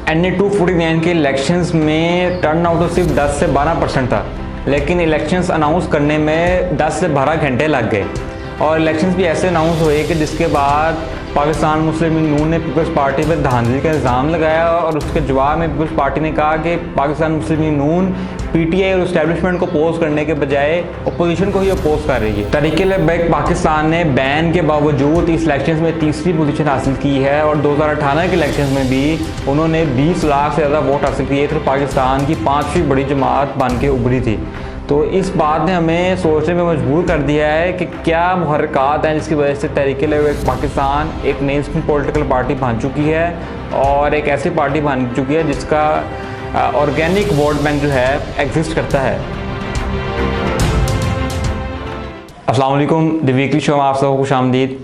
NA 249 के elections में turn out तो सिर्फ 10 से 12% था, लेकिन इलेक्शंस अनाउंस करने में 10 से 12 घंटे लग गए। और इलेक्शंस भी ऐसे अनाउंस हुए कि जिसके बाद पाकिस्तान मुस्लिम लीग नून ने पीपल्स पार्टी पर धांधली का इल्ज़ाम लगाया और उसके जवाब में पीपल्स पार्टी ने कहा कि पाकिस्तान मुस्लिम लीग नून PTI और इस्टेब्लिशमेंट को अपोज करने के बजाय अपोजिशन को ही अपोज कर रही है। तहरीक पाकिस्तान ने बैन के बावजूद इस इलेक्शंस में तीसरी पोजीशन हासिल की है और 2018 के इलेक्शंस में भी उन्होंने 20 लाख से ज़्यादा वोट हासिल किए थे। पाकिस्तान की 5वीं बड़ी जमात बन के उभरी थी। तो इस बात ने हमें सोचने में मजबूर कर दिया है कि क्या मुहर्रिकात हैं जिसकी वजह से तहरीक पाकिस्तान एक मेन स्ट्रीम पॉलिटिकल पार्टी बन चुकी है और एक ऐसी पार्टी बन चुकी है जिसका ऑर्गेनिक वोट बैंक जो है एग्जिस्ट करता है। अस्सलाम वालेकुम, द वीकली शो में आप सबको खुशामदीद।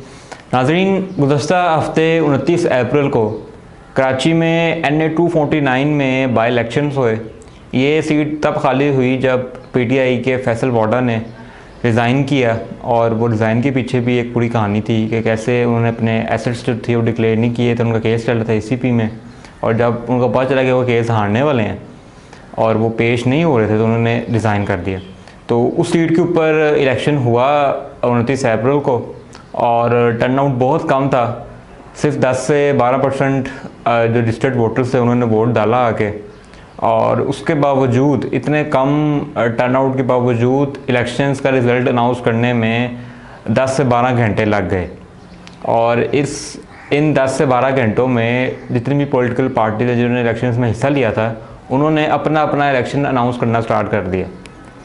नाज़रीन, गुज़श्ता हफ्ते 29 अप्रैल को कराची में NA 249 में बाई इलेक्शंस हुए। ये सीट तब खाली हुई जब PTI के फैसल वाडा ने रिज़ाइन किया और वो रिज़ाइन के पीछे भी एक पूरी कहानी थी कि कैसे उन्होंने अपने एसेट्स जो थे वो डिक्लेयर नहीं किए थे। उनका केस चल रहा था ECP में और जब उनको पता चला कि वो केस हारने वाले हैं और वो पेश नहीं हो रहे थे तो उन्होंने रिज़ाइन कर दिया। तो उस सीट के ऊपर इलेक्शन हुआ 29 अप्रैल को और टर्नआउट बहुत कम था। सिर्फ 10 से 12% जो रजिस्टर्ड वोटर्स थे उन्होंने वोट डाला आके, और उसके बावजूद इतने कम टर्नआउट के बावजूद इलेक्शंस का रिज़ल्ट अनाउंस करने में 10 से 12 घंटे लग गए। और इन 10 से 12 घंटों में जितनी भी पॉलिटिकल पार्टी थे जिन्होंने इलेक्शंस में हिस्सा लिया था उन्होंने अपना इलेक्शन अनाउंस करना स्टार्ट कर दिया।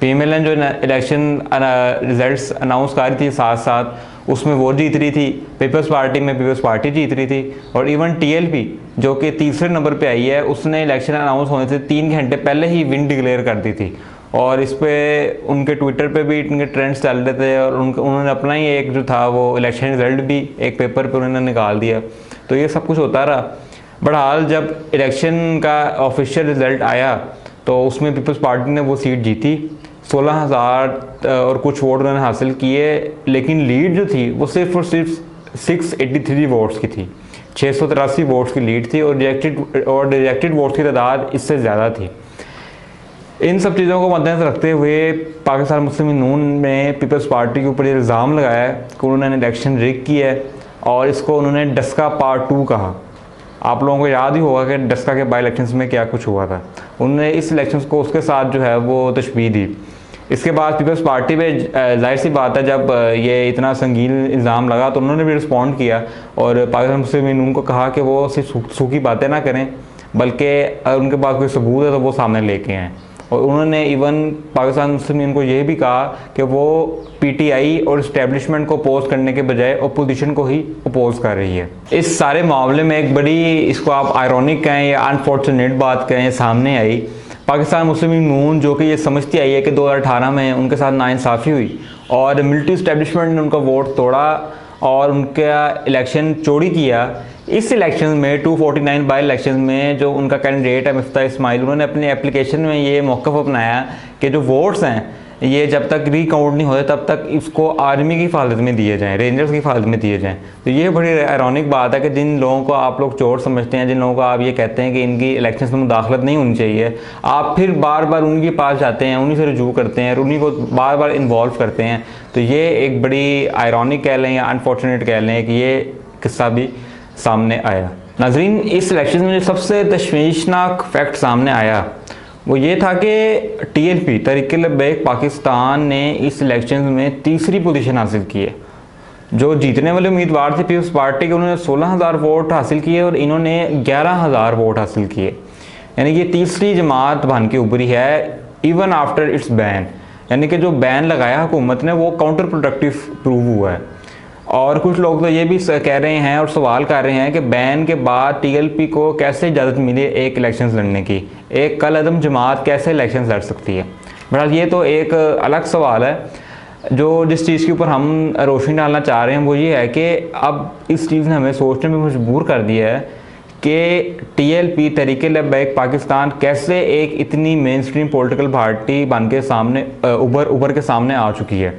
PMLN जो इलेक्शन रिज़ल्ट्स अनाउंस कर रही थी साथ साथ उसमें वो जीत रही थी, पीपल्स पार्टी में पीपल्स पार्टी जीत रही थी, और इवन TLP जो कि तीसरे नंबर पे आई है उसने इलेक्शन अनाउंस होने से 3 घंटे पहले ही विन डिक्लेयर कर दी थी। और इस पर उनके ट्विटर पे भी इनके ट्रेंड्स चल रहे थे और उन्होंने अपना ही एक जो था वो इलेक्शन रिज़ल्ट भी एक पेपर पे उन्होंने निकाल दिया। तो ये सब कुछ होता रहा। बहरहाल जब इलेक्शन का ऑफिशियल रिज़ल्ट आया तो उसमें पीपल्स पार्टी ने वो सीट जीती। 16,000 और कुछ वोट उन्होंने हासिल किए, लेकिन लीड जो थी वो सिर्फ और सिर्फ 683 वोट्स की थी। 683 वोट्स की लीड थी और रिजेक्टेड वोट्स की तादाद इससे ज़्यादा थी। इन सब चीज़ों को मद्देनजर रखते हुए पाकिस्तान मुस्लिम लीग नून ने पीपल्स पार्टी के ऊपर ये इल्ज़ाम लगाया कि उन्होंने इलेक्शन रिग किया है और इसको उन्होंने डस्का पार्ट 2 कहा। आप लोगों को याद ही होगा कि डस्का के बाई इलेक्शंस में क्या कुछ हुआ था। उन्होंने इस इलेक्शंस को उसके साथ जो है वो तशबीह दी। इसके बाद पीपल्स पार्टी पे जाहिर सी बात है जब ये इतना संगीन इल्ज़ाम लगा तो उन्होंने भी रिस्पॉन्ड किया और पाकिस्तान मुस्लिम लीग नून को कहा कि वो सिर्फ सूखी बातें ना करें बल्कि उनके पास कोई सबूत है तो वो सामने लेके आएँ। और उन्होंने इवन पाकिस्तान मुस्लिम लीग को ये भी कहा कि वो PTI और इस्टेब्लिशमेंट को अपोज करने के बजाय अपोजिशन को ही अपोज कर रही है। इस सारे मामले में एक बड़ी, इसको आप आयरॉनिक कहें या अनफॉर्चुनेट बात कहें, सामने आई। पाकिस्तान मुस्लिम लीग नून जो कि ये समझती आई है कि 2018 में उनके साथ नाइंसाफ़ी हुई और मिलिट्री इस्टेब्लिशमेंट ने उनका वोट तोड़ा और उनका इलेक्शन चोरी किया। इस इलेक्शन में 249 बाई इलेक्शन में जो उनका कैंडिडेट है मिफ्ता इस्माइल, उन्होंने अपनी एप्लीकेशन में ये मौक़िफ़ अपनाया कि जो वोट्स हैं ये जब तक रिकाउंट नहीं होते तब तक इसको आर्मी की हिफाजत में दिए जाएँ, रेंजर्स की हिफाजत में दिए जाएँ। तो ये बड़ी आयरॉनिक बात है कि जिन लोगों को आप लोग चोर समझते हैं, जिन लोगों को आप ये कहते हैं कि इनकी इलेक्शन में मुदाखलत नहीं होनी चाहिए, आप फिर बार बार उनके पास जाते हैं, उन्हीं से रजू करते हैं, उन्हीं को बार बार इन्वॉल्व करते हैं। तो ये एक बड़ी आयरॉनिक कह लें या अनफॉर्चुनेट कह लें कि ये किस्सा भी सामने आया। नाज़रीन, इस इलेक्शन में जो सबसे तशवीशनाक फैक्ट सामने आया वो ये था कि TLP तहरीक पाकिस्तान ने इस इलेक्शन में तीसरी पोजीशन हासिल की है। जो जीतने वाले उम्मीदवार थे पीपल्स पार्टी के, उन्होंने 16,000 वोट हासिल किए और इन्होंने 11,000 वोट हासिल किए। यानी कि तीसरी जमात बन के उभरी है इवन आफ्टर इट्स बैन। यानी कि जो बैन लगाया हुकूमत ने वो काउंटर प्रोडक्टिव प्रूव हुआ है। और कुछ लोग तो ये भी कह रहे हैं और सवाल कर रहे हैं कि बैन के बाद TLP को कैसे इजाज़त मिली एक इलेक्शंस लड़ने की, एक कल अदम जमात कैसे इलेक्शंस लड़ सकती है। बहरहाल ये तो एक अलग सवाल है। जो जिस चीज़ के ऊपर हम रोशनी डालना चाह रहे हैं वो ये है कि अब इस चीज़ ने हमें सोचने में मजबूर कर दिया है कि TLP तहरीक पाकिस्तान कैसे एक इतनी मेन स्ट्रीम पॉलिटिकल पार्टी बन के सामने उभर के सामने आ चुकी है।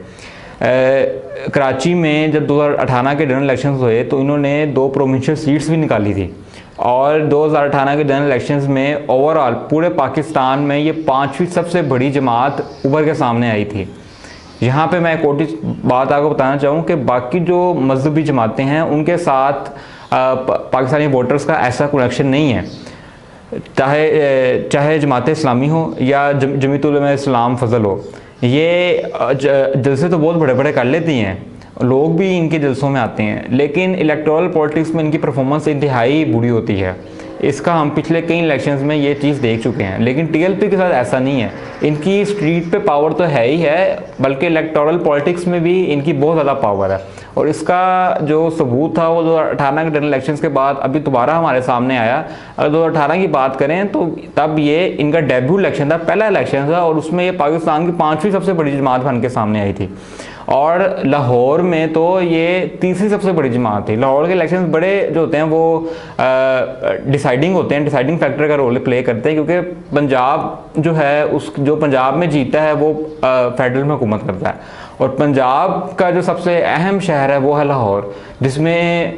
कराची में जब 2018 के जनरल इलेक्शंस हुए तो इन्होंने 2 प्रोविंशियल सीट्स भी निकाली थी। और 2018 के जनरल इलेक्शंस में ओवरऑल पूरे पाकिस्तान में ये 5वीं सबसे बड़ी जमात उभर के सामने आई थी। यहाँ पे मैं एक और बात आपको बताना चाहूँ कि बाकी जो मजहबी जमातें हैं उनके साथ पाकिस्तानी वोटर्स का ऐसा कनेक्शन नहीं है, चाहे जमात इस्लामी हो या जमीयत उलमा इस्लाम फजल हो। ये जलसे तो बहुत बड़े बड़े कर लेती हैं, लोग भी इनके जलसों में आते हैं, लेकिन इलेक्टोरल पॉलिटिक्स में इनकी परफॉर्मेंस इंतहाई बुरी होती है। इसका हम पिछले कई इलेक्शंस में ये चीज़ देख चुके हैं, लेकिन टीएलपी के साथ ऐसा नहीं है। इनकी स्ट्रीट पे पावर तो है ही है, बल्कि इलेक्टोरल पॉलिटिक्स में भी इनकी बहुत ज़्यादा पावर है। और इसका जो सबूत था वो 2018 के जनरल इलेक्शंस के बाद अभी दोबारा हमारे सामने आया। अगर 2018 की बात करें तो तब ये इनका डेब्यू इलेक्शन था, पहला इलेक्शन था, और उसमें ये पाकिस्तान की 5वीं सबसे बड़ी जमात बन के सामने आई थी। और लाहौर में तो ये तीसरी सबसे बड़ी जमात थी। लाहौर के इलेक्शन बड़े जो होते हैं वो डिसाइडिंग होते हैं, डिसाइडिंग फैक्टर का रोल प्ले करते हैं, क्योंकि पंजाब जो है जो पंजाब में जीता है वो फेडरल में हुकूमत करता है। और पंजाब का जो सबसे अहम शहर है वो है लाहौर, जिसमें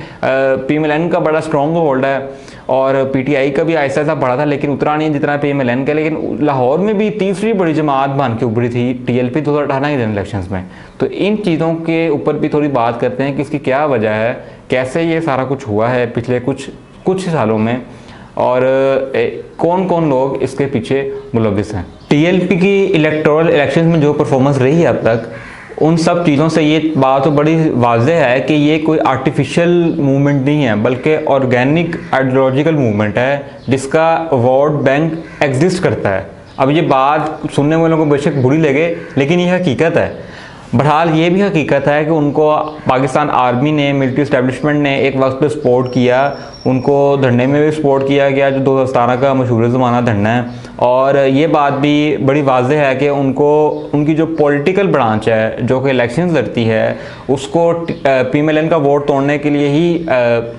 PMLN का बड़ा स्ट्रॉन्ग होल्ड है, और PTI का भी ऐसा ऐसा बढ़ा था, लेकिन उतना नहीं जितना PMLN का। लेकिन लाहौर में भी तीसरी बड़ी जमात बन के उभरी थी TLP 2018 के जनरल इलेक्शंस में। तो इन चीज़ों के ऊपर भी थोड़ी बात करते हैं कि इसकी क्या वजह है, कैसे ये सारा कुछ हुआ है पिछले कुछ सालों में, और कौन कौन लोग इसके पीछे मुलविस हैं। TLP की इलेक्टोरल इलेक्शंस में जो परफॉर्मेंस रही है अब तक, उन सब चीज़ों से ये बात तो बड़ी वाज़ेह है कि ये कोई आर्टिफिशियल मूवमेंट नहीं है, बल्कि ऑर्गेनिक आइडियोलॉजिकल मूवमेंट है जिसका वोट बैंक एग्जिस्ट करता है। अब ये बात सुनने वालों को बेशक बुरी लगे, लेकिन ये हकीकत है। बहरहाल ये भी हकीकत है कि उनको पाकिस्तान आर्मी ने, मिलिट्री इस्टेब्लिशमेंट ने एक वक्त पे सपोर्ट किया, उनको धरने में भी सपोर्ट किया गया जो 2017 का मशहूर ज़माना धरना है। और ये बात भी बड़ी वाज़ेह है कि उनकी जो पॉलिटिकल ब्रांच है जो कि इलेक्शंस लड़ती है, उसको PMLN का वोट तोड़ने के लिए ही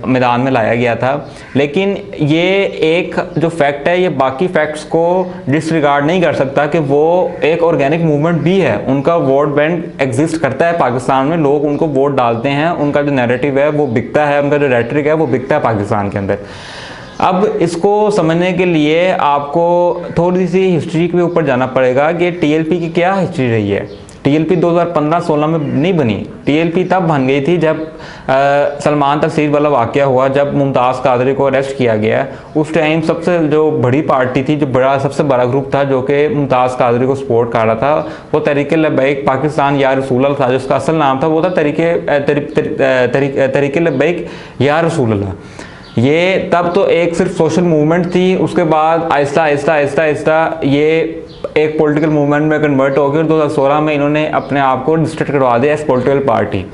मैदान में लाया गया था। लेकिन ये एक जो फैक्ट है, ये बाकी फैक्ट्स को डिसरिगार्ड नहीं कर सकता कि वो एक ऑर्गेनिक मूवमेंट भी है। उनका वोट बैंक एग्जिस्ट करता है पाकिस्तान में, लोग उनको वोट डालते हैं, उनका जो नैरेटिव है वो बिकता है, उनका जो रेटरिक है वो बिकता है पाकिस्तान के अंदर। अब इसको समझने के लिए आपको थोड़ी सी हिस्ट्री के ऊपर जाना पड़ेगा कि TLP की क्या हिस्ट्री रही है। TLP 2015-16 में नहीं बनी, TLP तब बन गई थी जब सलमान तफसीर वाला वाक़या हुआ, जब मुमताज़ कादरी को अरेस्ट किया गया। उस टाइम सबसे जो बड़ी पार्टी थी, जो सबसे बड़ा ग्रुप था जो कि मुमताज़ कादरी को सपोर्ट कर रहा था, वो तहरीक लब्बैक पाकिस्तान या रसूल अल्लाह था, जिसका असल नाम था वो था तहरीक लब्बैक या रसूल अल्लाह। ये तब तो एक सिर्फ सोशल मूवमेंट थी, उसके बाद आहिस्ता आहिस्ता आहिस्ता आहिस्ता ये एक पॉलिटिकल मूवमेंट में कन्वर्ट हो गई। 2016 में इन्होंने अपने आप को रजिस्टर्ड करवा दिया एज पॉलिटिकल पार्टी।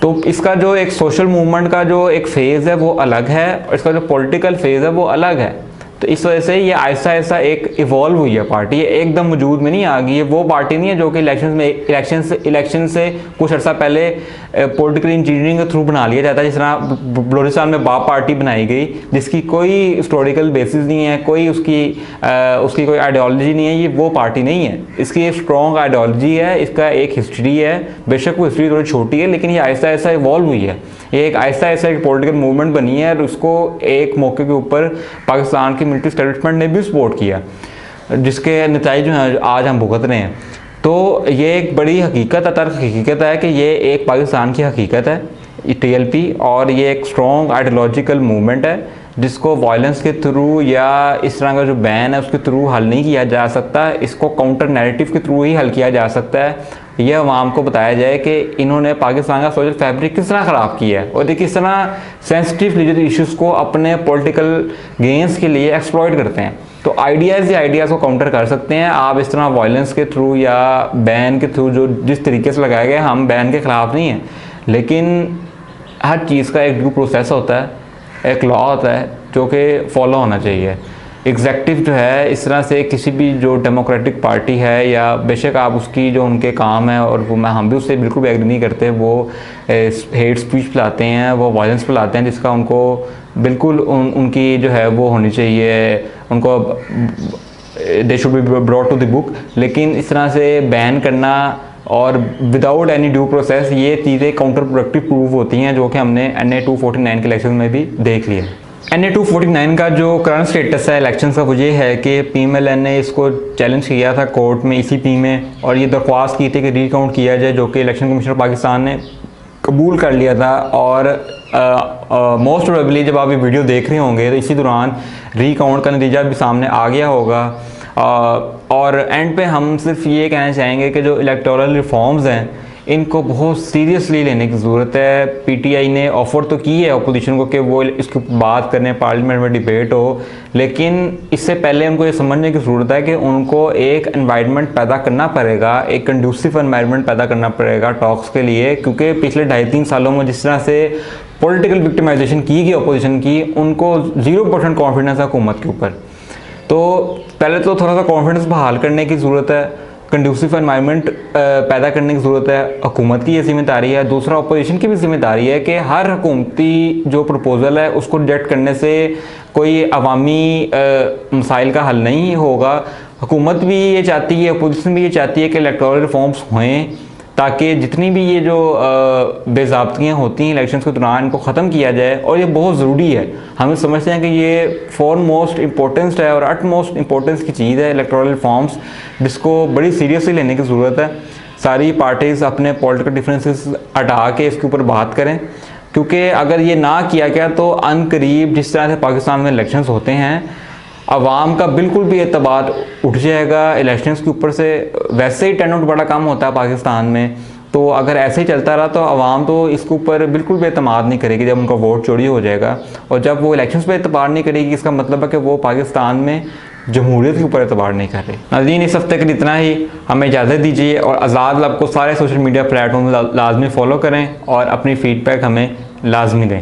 तो इसका जो एक सोशल मूवमेंट का जो एक फेज़ है वो अलग है, और इसका जो पॉलिटिकल फेज़ है वो अलग है। तो इस वजह से ये आहिस्ता आहिस्ता एक इवॉल्व हुई है पार्टी, ये एकदम वजूद में नहीं आ गई। ये वो पार्टी नहीं है जो कि इलेक्शन से कुछ अर्सा पहले पॉलिटिकल इंजीनियरिंग के थ्रू बना लिया जाता है, जिस तरह बलूचिस्तान में बाप पार्टी बनाई गई जिसकी कोई हिस्टोरिकल बेसिस नहीं है, कोई उसकी कोई आइडियोलॉजी नहीं है। ये वो पार्टी नहीं है, इसकी एक स्ट्रॉन्ग आइडियोलॉजी है, इसका एक हिस्ट्री है। बेशक वो हिस्ट्री थोड़ी छोटी है, लेकिन ये आहिस्ता आहिस्ता इवॉल्व हुई है। ये एक आहिस्ता आहिस्ता एक पॉलिटिकल मूवमेंट बनी है, और उसको एक मौके के ऊपर पाकिस्तान की मिलिट्री एस्टेब्लिशमेंट ने भी सपोर्ट किया, जिसके नतीजे जो हैं आज हम भुगत रहे हैं। तो ये एक बड़ी हकीकत है कि ये एक पाकिस्तान की हकीकत है TLP, और ये एक स्ट्रॉन्ग आइडियोलॉजिकल मूवमेंट है जिसको वायलेंस के थ्रू या इस तरह का जो बैन है उसके थ्रू हल नहीं किया जा सकता। इसको काउंटर नैरेटिव के थ्रू ही हल किया जा सकता है। यह अवाम को बताया जाए कि इन्होंने पाकिस्तान का सोशल फैब्रिक किस तरह ख़राब किया है, और किस तरह सेंसिटिव रिलीजियस इश्यूज़ को अपने पॉलिटिकल गेन्स के लिए एक्सप्लॉइट करते हैं। तो आइडियाज़ को काउंटर कर सकते हैं आप इस तरह वायलेंस के थ्रू या बैन के थ्रू, जो जिस तरीके से लगाया गया। हम बैन के ख़िलाफ़ नहीं हैं, लेकिन हर चीज़ का एक ड्यू प्रोसेस होता है, एक लॉ होता है जो कि फॉलो होना चाहिए। एग्जेक्टिव जो है इस तरह से किसी भी जो डेमोक्रेटिक पार्टी है, या बेशक आप उसकी जो उनके काम है, और वो हम भी उससे बिल्कुल भी एग्री नहीं करते, वो हेट स्पीच फैलाते हैं, वो वायलेंस फैलाते हैं, जिसका उनको बिल्कुल उनकी जो है वो होनी चाहिए, उनको they should be brought to the book. लेकिन इस तरह से बैन करना और विदाउट एनी ड्यू प्रोसेस, ये चीज़ें काउंटर प्रोडक्टिव प्रूव होती हैं, जो कि हमने NA 249 के इलेक्शन में भी देख लिया। NA-249 का जो करंट स्टेटस है इलेक्शन का वो ये है कि PMLN ने इसको चैलेंज किया था कोर्ट में ECP में, और ये दरख्वास्त की थी कि रिकाउंट किया जाए, जो कि इलेक्शन कमीशन पाकिस्तान ने कबूल कर लिया था। और मोस्ट प्रोबेबली जब आप ये वीडियो देख रहे होंगे तो इसी दौरान रिकाउंट का नतीजा भी सामने आ गया होगा। और एंड पे हम सिर्फ ये कहना चाहेंगे कि जो इलेक्टोरल रिफॉर्म्स हैं इनको बहुत सीरियसली लेने की ज़रूरत है। PTI ने ऑफ़र तो की है अपोजिशन को कि वो इसके बात करने पार्लियामेंट में डिबेट हो, लेकिन इससे पहले उनको ये समझने की ज़रूरत है कि उनको एक एनवायरनमेंट पैदा करना पड़ेगा, एक कंड्यूसिव एनवायरनमेंट पैदा करना पड़ेगा टॉक्स के लिए। क्योंकि पिछले 2.5-3 सालों में जिस तरह से पॉलिटिकल विक्टिमाइजेशन की गई अपोजिशन की, उनको 0% कॉन्फिडेंस है हुकूमत के ऊपर। तो पहले तो थोड़ा सा कॉन्फिडेंस बहाल करने की ज़रूरत है, कंड्यूसिव एनवायरनमेंट पैदा करने की ज़रूरत है। हुकूमत की ये जिम्मेदारी है। दूसरा अपोजिशन की भी जिम्मेदारी है कि हर हुकूमती जो प्रपोज़ल है उसको रिजेक्ट करने से कोई अवामी मसाइल का हल नहीं होगा। हुकूमत भी ये चाहती है, अपोजिशन भी ये चाहती है कि इलेक्टोरल रिफॉर्म्स होएं, ताकि जितनी भी ये जो बेज़ाब्तियाँ होती हैं इलेक्शंस के दौरान इनको ख़त्म किया जाए। और ये बहुत ज़रूरी है, हम समझते हैं कि ये फॉरमोस्ट इम्पोर्टेंस है और अटमोस्ट इम्पोर्टेंस की चीज़ है इलेक्टोरल रिफॉर्म्स, जिसको बड़ी सीरियसली लेने की ज़रूरत है। सारी पार्टीज़ अपने पॉलिटिकल डिफरेंसेस हटा के इसके ऊपर बात करें, क्योंकि अगर ये ना किया गया तो अनकरीब जिस तरह से पाकिस्तान में इलेक्शंस होते हैं, अवाम का बिल्कुल भी एतबार उठ जाएगा इलेक्शंस के ऊपर से। वैसे ही टर्नआउट बड़ा कम होता है पाकिस्तान में, तो अगर ऐसे ही चलता रहा तो अवाम तो इसके ऊपर बिल्कुल भी एतमाद नहीं करेगी जब उनका वोट चोरी हो जाएगा। और जब वो इलेक्शंस पे एतबार नहीं करेगी, इसका मतलब है कि वो पाकिस्तान में जमहूरियत के ऊपर एतबार नहीं कर रही। नाज़रीन, इस हफ्ते के लिए इतना ही। हमें इजाज़त दीजिए और आज़ाद लब को सारे सोशल मीडिया प्लेटफॉर्म लाजमी फॉलो करें और अपनी फ़ीडबैक हमें लाजमी दें।